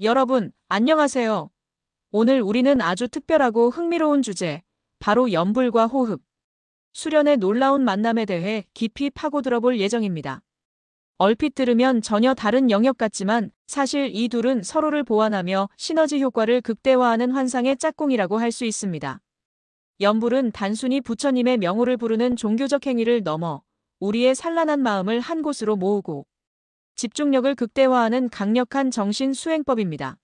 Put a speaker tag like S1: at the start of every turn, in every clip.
S1: 여러분, 안녕하세요. 오늘 우리는 아주 특별하고 흥미로운 주제, 바로 염불과 호흡, 수련의 놀라운 만남에 대해 깊이 파고들어 볼 예정입니다. 얼핏 들으면 전혀 다른 영역 같지만 사실 이 둘은 서로를 보완하며 시너지 효과를 극대화하는 환상의 짝꿍이라고 할 수 있습니다. 염불은 단순히 부처님의 명호를 부르는 종교적 행위를 넘어 우리의 산란한 마음을 한 곳으로 모으고 집중력을 극대화하는 강력한 정신 수행법입니다.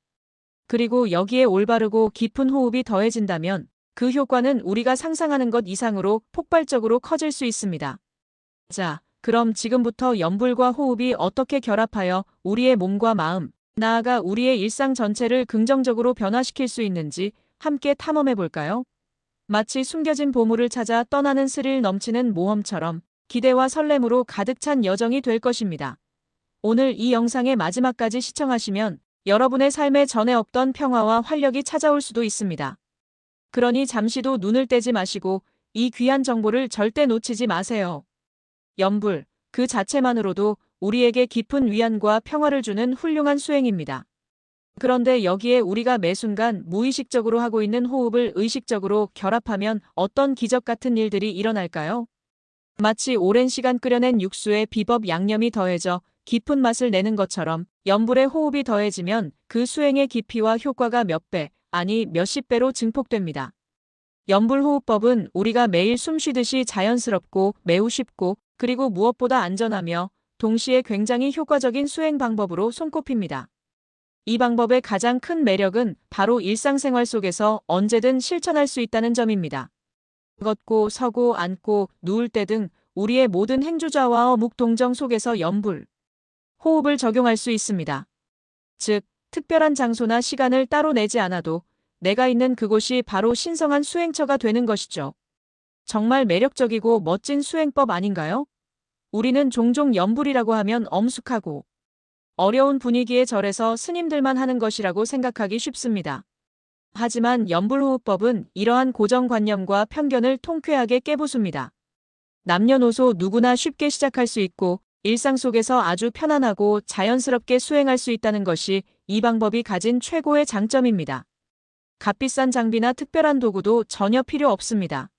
S1: 그리고 여기에 올바르고 깊은 호흡이 더해진다면 그 효과는 우리가 상상하는 것 이상으로 폭발적으로 커질 수 있습니다. 자, 그럼 지금부터 염불과 호흡이 어떻게 결합하여 우리의 몸과 마음, 나아가 우리의 일상 전체를 긍정적으로 변화시킬 수 있는지 함께 탐험해 볼까요? 마치 숨겨진 보물을 찾아 떠나는 스릴 넘치는 모험처럼 기대와 설렘으로 가득 찬 여정이 될 것입니다. 오늘 이 영상의 마지막까지 시청하시면 여러분의 삶에 전에 없던 평화와 활력이 찾아올 수도 있습니다. 그러니 잠시도 눈을 떼지 마시고 이 귀한 정보를 절대 놓치지 마세요. 염불, 그 자체만으로도 우리에게 깊은 위안과 평화를 주는 훌륭한 수행입니다. 그런데 여기에 우리가 매 순간 무의식적으로 하고 있는 호흡을 의식적으로 결합하면 어떤 기적 같은 일들이 일어날까요? 마치 오랜 시간 끓여낸 육수에 비법 양념이 더해져 깊은 맛을 내는 것처럼 염불의 호흡이 더해지면 그 수행의 깊이와 효과가 몇 배, 아니 몇십 배로 증폭됩니다. 염불호흡법은 우리가 매일 숨 쉬듯이 자연스럽고 매우 쉽고 그리고 무엇보다 안전하며 동시에 굉장히 효과적인 수행 방법으로 손꼽힙니다. 이 방법의 가장 큰 매력은 바로 일상생활 속에서 언제든 실천할 수 있다는 점입니다. 걷고 서고 앉고 누울 때 등 우리의 모든 행주좌와 묵동정 속에서 염불, 호흡을 적용할 수 있습니다. 즉, 특별한 장소나 시간을 따로 내지 않아도 내가 있는 그곳이 바로 신성한 수행처가 되는 것이죠. 정말 매력적이고 멋진 수행법 아닌가요? 우리는 종종 염불이라고 하면 엄숙하고 어려운 분위기에 절해서 스님들만 하는 것이라고 생각하기 쉽습니다. 하지만 염불호흡법은 이러한 고정관념과 편견을 통쾌하게 깨부숩니다. 남녀노소 누구나 쉽게 시작할 수 있고 일상 속에서 아주 편안하고 자연스럽게 수행할 수 있다는 것이 이 방법이 가진 최고의 장점입니다. 값비싼 장비나 특별한 도구도 전혀 필요 없습니다.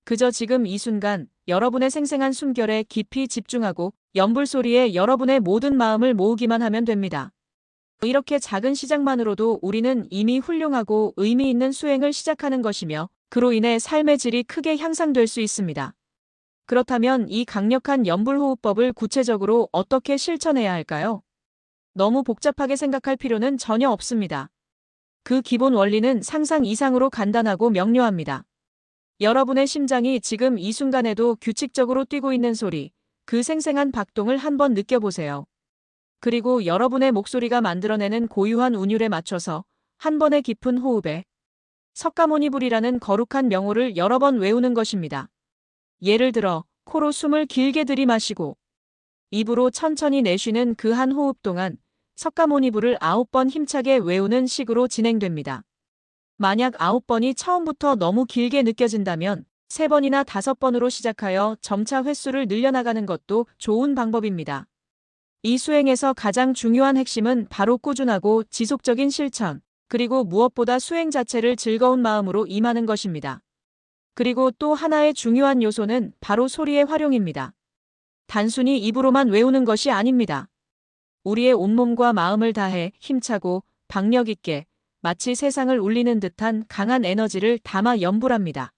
S1: 그저 지금 이 순간 여러분의 생생한 숨결에 깊이 집중하고 염불 소리에 여러분의 모든 마음을 모으기만 하면 됩니다. 이렇게 작은 시작만으로도 우리는 이미 훌륭하고 의미 있는 수행을 시작하는 것이며 그로 인해 삶의 질이 크게 향상될 수 있습니다. 그렇다면 이 강력한 염불호흡법을 구체적으로 어떻게 실천해야 할까요? 너무 복잡하게 생각할 필요는 전혀 없습니다. 그 기본 원리는 상상 이상으로 간단하고 명료합니다. 여러분의 심장이 지금 이 순간에도 규칙적으로 뛰고 있는 소리, 그 생생한 박동을 한번 느껴보세요. 그리고 여러분의 목소리가 만들어내는 고유한 운율에 맞춰서 한 번의 깊은 호흡에 석가모니불이라는 거룩한 명호를 여러 번 외우는 것입니다. 예를 들어 코로 숨을 길게 들이마시고 입으로 천천히 내쉬는 그 한 호흡 동안 석가모니불을 9번 힘차게 외우는 식으로 진행됩니다. 만약 9번이 처음부터 너무 길게 느껴진다면 3번이나 5번으로 시작하여 점차 횟수를 늘려나가는 것도 좋은 방법입니다. 이 수행에서 가장 중요한 핵심은 바로 꾸준하고 지속적인 실천, 그리고 무엇보다 수행 자체를 즐거운 마음으로 임하는 것입니다. 그리고 또 하나의 중요한 요소는 바로 소리의 활용입니다. 단순히 입으로만 외우는 것이 아닙니다. 우리의 온몸과 마음을 다해 힘차고 박력 있게 마치 세상을 울리는 듯한 강한 에너지를 담아 염불합니다.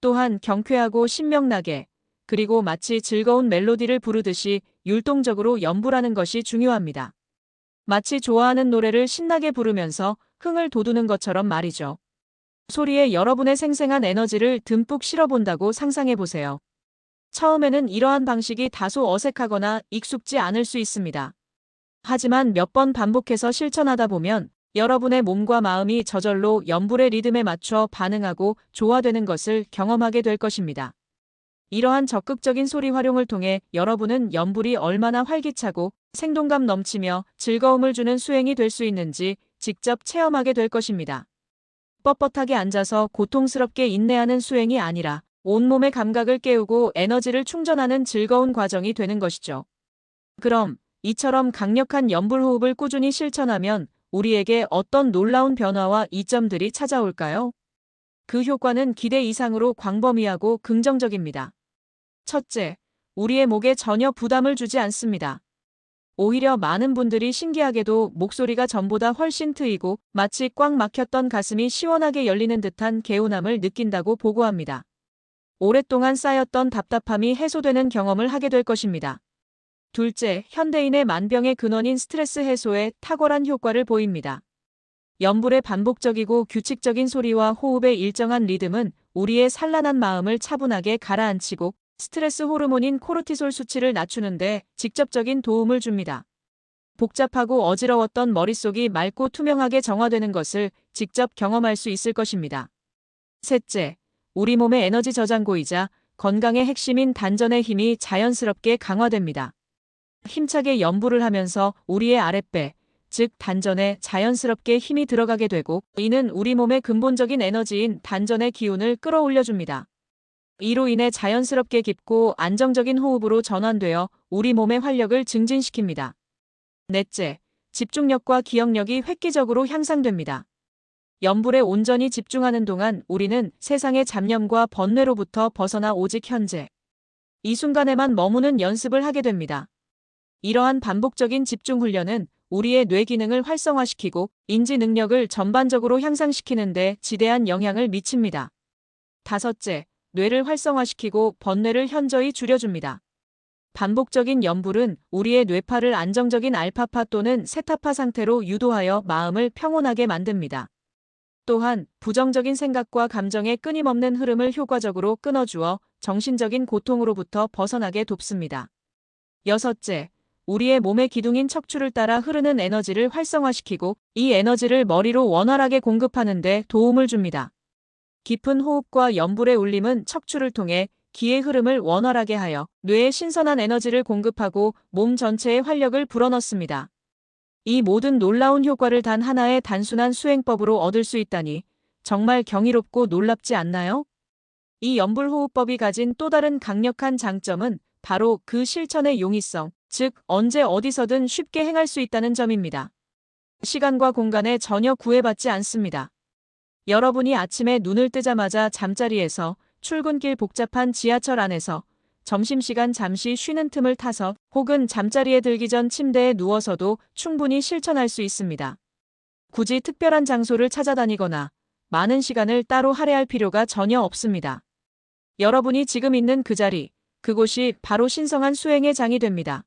S1: 또한 경쾌하고 신명나게 그리고 마치 즐거운 멜로디를 부르듯이 율동적으로 염불하는 것이 중요합니다. 마치 좋아하는 노래를 신나게 부르면서 흥을 돋우는 것처럼 말이죠. 소리에 여러분의 생생한 에너지를 듬뿍 실어본다고 상상해보세요. 처음에는 이러한 방식이 다소 어색하거나 익숙지 않을 수 있습니다. 하지만 몇 번 반복해서 실천하다 보면 여러분의 몸과 마음이 저절로 염불의 리듬에 맞춰 반응하고 조화되는 것을 경험하게 될 것입니다. 이러한 적극적인 소리 활용을 통해 여러분은 염불이 얼마나 활기차고 생동감 넘치며 즐거움을 주는 수행이 될 수 있는지 직접 체험하게 될 것입니다. 뻣뻣하게 앉아서 고통스럽게 인내하는 수행이 아니라 온몸의 감각을 깨우고 에너지를 충전하는 즐거운 과정이 되는 것이죠. 그럼 이처럼 강력한 염불호흡을 꾸준히 실천하면 우리에게 어떤 놀라운 변화와 이점들이 찾아올까요? 그 효과는 기대 이상으로 광범위하고 긍정적입니다. 첫째, 우리의 목에 전혀 부담을 주지 않습니다. 오히려 많은 분들이 신기하게도 목소리가 전보다 훨씬 트이고 마치 꽉 막혔던 가슴이 시원하게 열리는 듯한 개운함을 느낀다고 보고합니다. 오랫동안 쌓였던 답답함이 해소되는 경험을 하게 될 것입니다. 둘째, 현대인의 만병의 근원인 스트레스 해소에 탁월한 효과를 보입니다. 연불의 반복적이고 규칙적인 소리와 호흡의 일정한 리듬은 우리의 산란한 마음을 차분하게 가라앉히고 스트레스 호르몬인 코르티솔 수치를 낮추는데 직접적인 도움을 줍니다. 복잡하고 어지러웠던 머릿속이 맑고 투명하게 정화되는 것을 직접 경험할 수 있을 것입니다. 셋째, 우리 몸의 에너지 저장고이자 건강의 핵심인 단전의 힘이 자연스럽게 강화됩니다. 힘차게 연불을 하면서 우리의 아랫배, 즉 단전에 자연스럽게 힘이 들어가게 되고 이는 우리 몸의 근본적인 에너지인 단전의 기운을 끌어올려줍니다. 이로 인해 자연스럽게 깊고 안정적인 호흡으로 전환되어 우리 몸의 활력을 증진시킵니다. 넷째, 집중력과 기억력이 획기적으로 향상됩니다. 연불에 온전히 집중하는 동안 우리는 세상의 잡념과 번뇌로부터 벗어나 오직 현재, 이 순간에만 머무는 연습을 하게 됩니다. 이러한 반복적인 집중 훈련은 우리의 뇌 기능을 활성화시키고 인지 능력을 전반적으로 향상시키는 데 지대한 영향을 미칩니다. 다섯째, 뇌를 활성화시키고 번뇌를 현저히 줄여줍니다. 반복적인 연불은 우리의 뇌파를 안정적인 알파파 또는 세타파 상태로 유도하여 마음을 평온하게 만듭니다. 또한 부정적인 생각과 감정의 끊임없는 흐름을 효과적으로 끊어주어 정신적인 고통으로부터 벗어나게 돕습니다. 여섯째, 우리의 몸의 기둥인 척추를 따라 흐르는 에너지를 활성화시키고 이 에너지를 머리로 원활하게 공급하는 데 도움을 줍니다. 깊은 호흡과 연불의 울림은 척추를 통해 기의 흐름을 원활하게 하여 뇌에 신선한 에너지를 공급하고 몸 전체에 활력을 불어넣습니다. 이 모든 놀라운 효과를 단 하나의 단순한 수행법으로 얻을 수 있다니 정말 경이롭고 놀랍지 않나요? 이 연불호흡법이 가진 또 다른 강력한 장점은 바로 그 실천의 용이성, 즉 언제 어디서든 쉽게 행할 수 있다는 점입니다. 시간과 공간에 전혀 구애받지 않습니다. 여러분이 아침에 눈을 뜨자마자 잠자리에서 출근길 복잡한 지하철 안에서 점심시간 잠시 쉬는 틈을 타서 혹은 잠자리에 들기 전 침대에 누워서도 충분히 실천할 수 있습니다. 굳이 특별한 장소를 찾아다니거나 많은 시간을 따로 할애할 필요가 전혀 없습니다. 여러분이 지금 있는 그 자리, 그곳이 바로 신성한 수행의 장이 됩니다.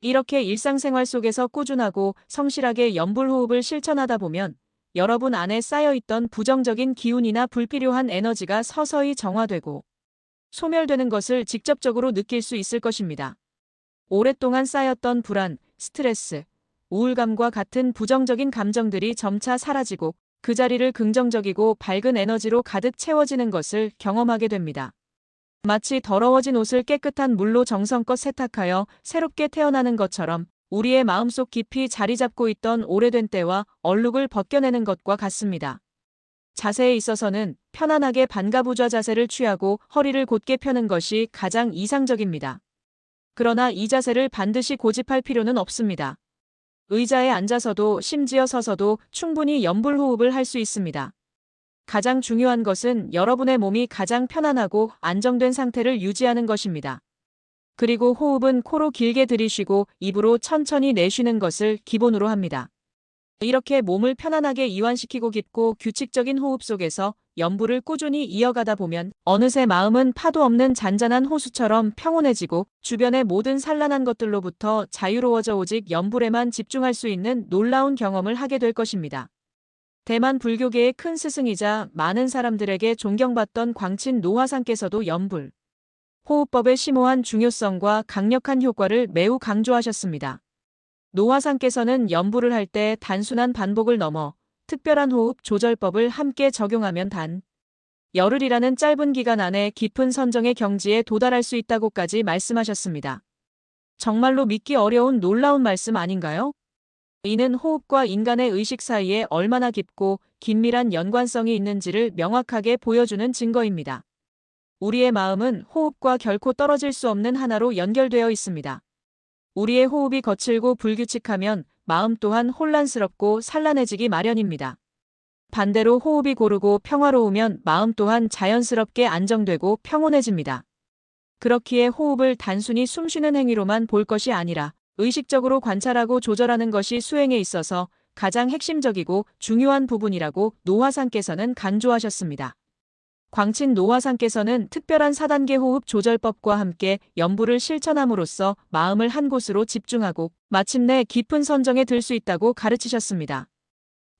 S1: 이렇게 일상생활 속에서 꾸준하고 성실하게 연불호흡을 실천하다 보면 여러분 안에 쌓여있던 부정적인 기운이나 불필요한 에너지가 서서히 정화되고 소멸되는 것을 직접적으로 느낄 수 있을 것입니다. 오랫동안 쌓였던 불안, 스트레스, 우울감과 같은 부정적인 감정들이 점차 사라지고 그 자리를 긍정적이고 밝은 에너지로 가득 채워지는 것을 경험하게 됩니다. 마치 더러워진 옷을 깨끗한 물로 정성껏 세탁하여 새롭게 태어나는 것처럼 우리의 마음속 깊이 자리 잡고 있던 오래된 때와 얼룩을 벗겨내는 것과 같습니다. 자세에 있어서는 편안하게 반가부좌 자세를 취하고 허리를 곧게 펴는 것이 가장 이상적입니다. 그러나 이 자세를 반드시 고집할 필요는 없습니다. 의자에 앉아서도 심지어 서서도 충분히 연불호흡을 할 수 있습니다. 가장 중요한 것은 여러분의 몸이 가장 편안하고 안정된 상태를 유지하는 것입니다. 그리고 호흡은 코로 길게 들이쉬고 입으로 천천히 내쉬는 것을 기본으로 합니다. 이렇게 몸을 편안하게 이완시키고 깊고 규칙적인 호흡 속에서 연불을 꾸준히 이어가다 보면 어느새 마음은 파도 없는 잔잔한 호수처럼 평온해지고 주변의 모든 산란한 것들로부터 자유로워져 오직 연불에만 집중할 수 있는 놀라운 경험을 하게 될 것입니다. 대만 불교계의 큰 스승이자 많은 사람들에게 존경받던 광친 노화상께서도 연불, 호흡법의 심오한 중요성과 강력한 효과를 매우 강조하셨습니다. 노화상께서는 연불을 할 때 단순한 반복을 넘어 특별한 호흡 조절법을 함께 적용하면 단 열흘이라는 짧은 기간 안에 깊은 선정의 경지에 도달할 수 있다고까지 말씀하셨습니다. 정말로 믿기 어려운 놀라운 말씀 아닌가요? 이는 호흡과 인간의 의식 사이에 얼마나 깊고 긴밀한 연관성이 있는지를 명확하게 보여주는 증거입니다. 우리의 마음은 호흡과 결코 떨어질 수 없는 하나로 연결되어 있습니다. 우리의 호흡이 거칠고 불규칙하면 마음 또한 혼란스럽고 산란해지기 마련입니다. 반대로 호흡이 고르고 평화로우면 마음 또한 자연스럽게 안정되고 평온해집니다. 그렇기에 호흡을 단순히 숨쉬는 행위로만 볼 것이 아니라 의식적으로 관찰하고 조절하는 것이 수행에 있어서 가장 핵심적이고 중요한 부분이라고 노화상께서는 강조하셨습니다. 광친 노화상께서는 특별한 4단계 호흡 조절법과 함께 연불을 실천함으로써 마음을 한 곳으로 집중하고 마침내 깊은 선정에 들 수 있다고 가르치셨습니다.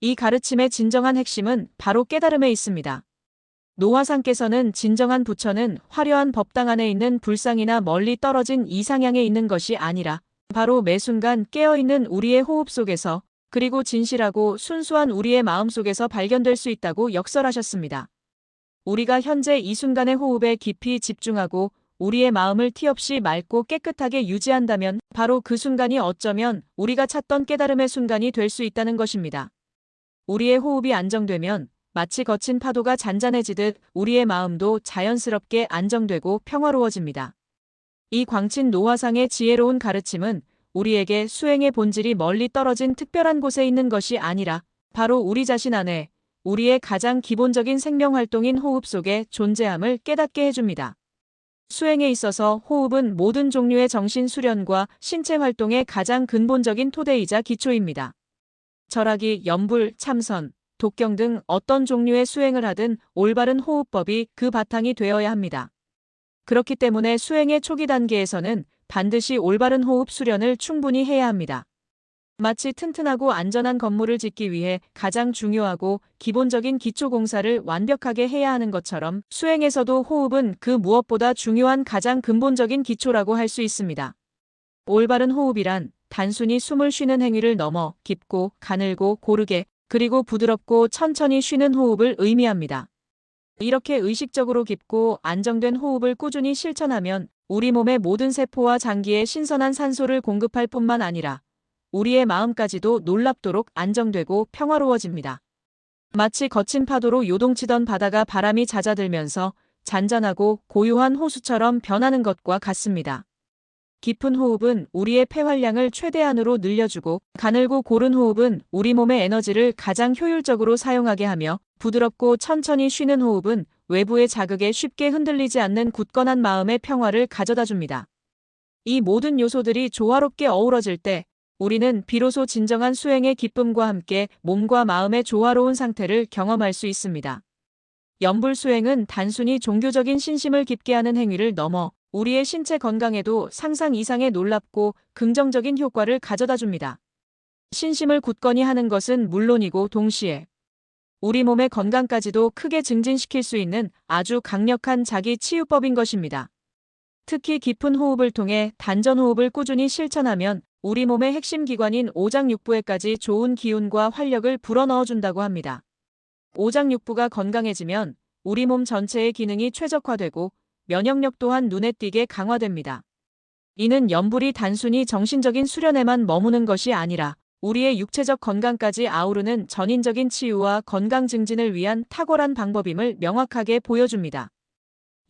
S1: 이 가르침의 진정한 핵심은 바로 깨달음에 있습니다. 노화상께서는 진정한 부처는 화려한 법당 안에 있는 불상이나 멀리 떨어진 이상향에 있는 것이 아니라 바로 매 순간 깨어있는 우리의 호흡 속에서 그리고 진실하고 순수한 우리의 마음 속에서 발견될 수 있다고 역설하셨습니다. 우리가 현재 이 순간의 호흡에 깊이 집중하고 우리의 마음을 티 없이 맑고 깨끗하게 유지한다면 바로 그 순간이 어쩌면 우리가 찾던 깨달음의 순간이 될 수 있다는 것입니다. 우리의 호흡이 안정되면 마치 거친 파도가 잔잔해지듯 우리의 마음도 자연스럽게 안정되고 평화로워집니다. 이 광친 노화상의 지혜로운 가르침은 우리에게 수행의 본질이 멀리 떨어진 특별한 곳에 있는 것이 아니라 바로 우리 자신 안에 우리의 가장 기본적인 생명활동인 호흡 속에 존재함을 깨닫게 해줍니다. 수행에 있어서 호흡은 모든 종류의 정신 수련과 신체 활동의 가장 근본적인 토대이자 기초입니다. 절하기, 연불, 참선, 독경 등 어떤 종류의 수행을 하든 올바른 호흡법이 그 바탕이 되어야 합니다. 그렇기 때문에 수행의 초기 단계에서는 반드시 올바른 호흡 수련을 충분히 해야 합니다. 마치 튼튼하고 안전한 건물을 짓기 위해 가장 중요하고 기본적인 기초 공사를 완벽하게 해야 하는 것처럼 수행에서도 호흡은 그 무엇보다 중요한 가장 근본적인 기초라고 할 수 있습니다. 올바른 호흡이란 단순히 숨을 쉬는 행위를 넘어 깊고 가늘고 고르게 그리고 부드럽고 천천히 쉬는 호흡을 의미합니다. 이렇게 의식적으로 깊고 안정된 호흡을 꾸준히 실천하면 우리 몸의 모든 세포와 장기에 신선한 산소를 공급할 뿐만 아니라 우리의 마음까지도 놀랍도록 안정되고 평화로워집니다. 마치 거친 파도로 요동치던 바다가 바람이 잦아들면서 잔잔하고 고요한 호수처럼 변하는 것과 같습니다. 깊은 호흡은 우리의 폐활량을 최대한으로 늘려주고 가늘고 고른 호흡은 우리 몸의 에너지를 가장 효율적으로 사용하게 하며 부드럽고 천천히 쉬는 호흡은 외부의 자극에 쉽게 흔들리지 않는 굳건한 마음의 평화를 가져다 줍니다. 이 모든 요소들이 조화롭게 어우러질 때 우리는 비로소 진정한 수행의 기쁨과 함께 몸과 마음의 조화로운 상태를 경험할 수 있습니다. 연불 수행은 단순히 종교적인 신심을 깊게 하는 행위를 넘어 우리의 신체 건강에도 상상 이상의 놀랍고 긍정적인 효과를 가져다 줍니다. 신심을 굳건히 하는 것은 물론이고 동시에 우리 몸의 건강까지도 크게 증진시킬 수 있는 아주 강력한 자기 치유법인 것입니다. 특히 깊은 호흡을 통해 단전 호흡을 꾸준히 실천하면 우리 몸의 핵심 기관인 오장육부에까지 좋은 기운과 활력을 불어넣어준다고 합니다. 오장육부가 건강해지면 우리 몸 전체의 기능이 최적화되고 면역력 또한 눈에 띄게 강화됩니다. 이는 연불이 단순히 정신적인 수련에만 머무는 것이 아니라 우리의 육체적 건강까지 아우르는 전인적인 치유와 건강 증진을 위한 탁월한 방법임을 명확하게 보여줍니다.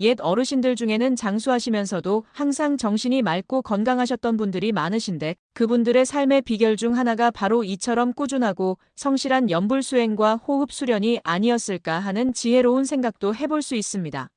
S1: 옛 어르신들 중에는 장수하시면서도 항상 정신이 맑고 건강하셨던 분들이 많으신데 그분들의 삶의 비결 중 하나가 바로 이처럼 꾸준하고 성실한 연불 수행과 호흡 수련이 아니었을까 하는 지혜로운 생각도 해볼 수 있습니다.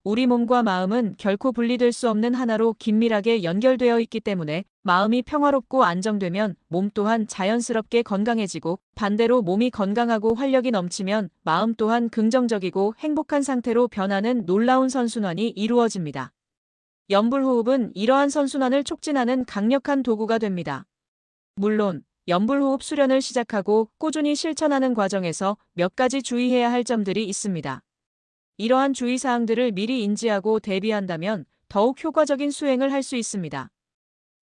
S1: 우리 몸과 마음은 결코 분리될 수 없는 하나로 긴밀하게 연결되어 있기 때문에 마음이 평화롭고 안정되면 몸 또한 자연스럽게 건강해지고 반대로 몸이 건강하고 활력이 넘치면 마음 또한 긍정적이고 행복한 상태로 변하는 놀라운 선순환이 이루어집니다. 연불호흡은 이러한 선순환을 촉진하는 강력한 도구가 됩니다. 물론 연불호흡 수련을 시작하고 꾸준히 실천하는 과정에서 몇 가지 주의해야 할 점들이 있습니다. 이러한 주의사항들을 미리 인지하고 대비한다면 더욱 효과적인 수행을 할 수 있습니다.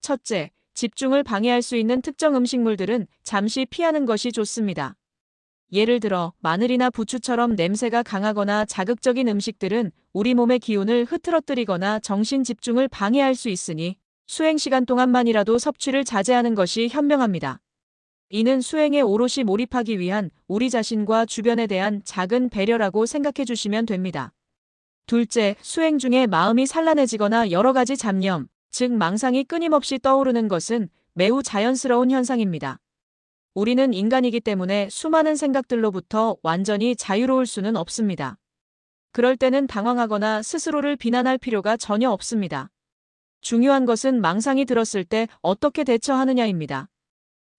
S1: 첫째, 집중을 방해할 수 있는 특정 음식물들은 잠시 피하는 것이 좋습니다. 예를 들어 마늘이나 부추처럼 냄새가 강하거나 자극적인 음식들은 우리 몸의 기운을 흐트러뜨리거나 정신 집중을 방해할 수 있으니 수행 시간 동안만이라도 섭취를 자제하는 것이 현명합니다. 이는 수행에 오롯이 몰입하기 위한 우리 자신과 주변에 대한 작은 배려라고 생각해 주시면 됩니다. 둘째, 수행 중에 마음이 산란해지거나 여러 가지 잡념, 즉 망상이 끊임없이 떠오르는 것은 매우 자연스러운 현상입니다. 우리는 인간이기 때문에 수많은 생각들로부터 완전히 자유로울 수는 없습니다. 그럴 때는 당황하거나 스스로를 비난할 필요가 전혀 없습니다. 중요한 것은 망상이 들었을 때 어떻게 대처하느냐입니다.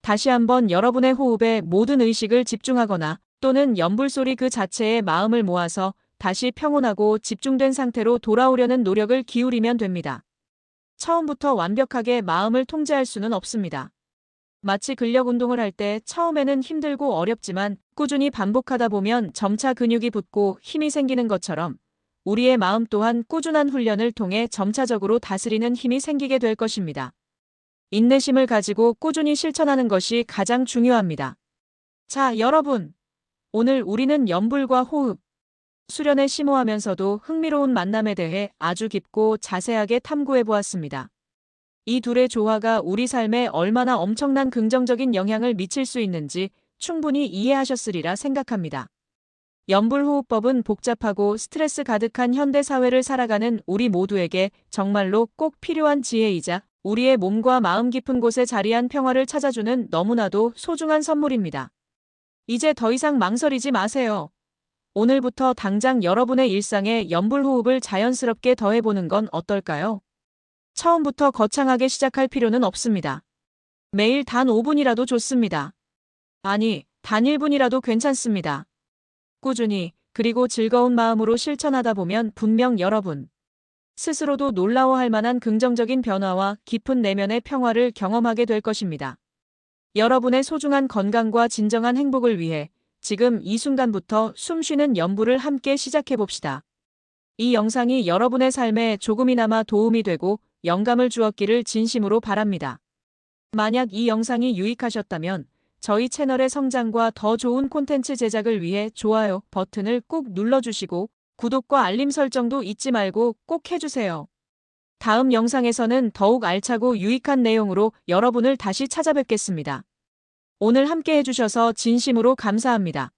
S1: 다시 한번 여러분의 호흡에 모든 의식을 집중하거나 또는 연불소리 그 자체에 마음을 모아서 다시 평온하고 집중된 상태로 돌아오려는 노력을 기울이면 됩니다. 처음부터 완벽하게 마음을 통제할 수는 없습니다. 마치 근력 운동을 할 때 처음에는 힘들고 어렵지만 꾸준히 반복하다 보면 점차 근육이 붙고 힘이 생기는 것처럼 우리의 마음 또한 꾸준한 훈련을 통해 점차적으로 다스리는 힘이 생기게 될 것입니다. 인내심을 가지고 꾸준히 실천하는 것이 가장 중요합니다. 자, 여러분. 오늘 우리는 연불과 호흡, 수련에 심오하면서도 흥미로운 만남에 대해 아주 깊고 자세하게 탐구해 보았습니다. 이 둘의 조화가 우리 삶에 얼마나 엄청난 긍정적인 영향을 미칠 수 있는지 충분히 이해하셨으리라 생각합니다. 연불호흡법은 복잡하고 스트레스 가득한 현대 사회를 살아가는 우리 모두에게 정말로 꼭 필요한 지혜이자 우리의 몸과 마음 깊은 곳에 자리한 평화를 찾아주는 너무나도 소중한 선물입니다. 이제 더 이상 망설이지 마세요. 오늘부터 당장 여러분의 일상에 연불호흡을 자연스럽게 더해보는 건 어떨까요? 처음부터 거창하게 시작할 필요는 없습니다. 매일 단 5분이라도 좋습니다. 아니, 단 1분이라도 괜찮습니다. 꾸준히, 그리고 즐거운 마음으로 실천하다 보면 분명 여러분 스스로도 놀라워할 만한 긍정적인 변화와 깊은 내면의 평화를 경험하게 될 것입니다. 여러분의 소중한 건강과 진정한 행복을 위해 지금 이 순간부터 숨쉬는 연불을 함께 시작해 봅시다. 이 영상이 여러분의 삶에 조금이나마 도움이 되고 영감을 주었기를 진심으로 바랍니다. 만약 이 영상이 유익하셨다면 저희 채널의 성장과 더 좋은 콘텐츠 제작을 위해 좋아요 버튼을 꾹 눌러주시고 구독과 알림 설정도 잊지 말고 꼭 해주세요. 다음 영상에서는 더욱 알차고 유익한 내용으로 여러분을 다시 찾아뵙겠습니다. 오늘 함께 해주셔서 진심으로 감사합니다.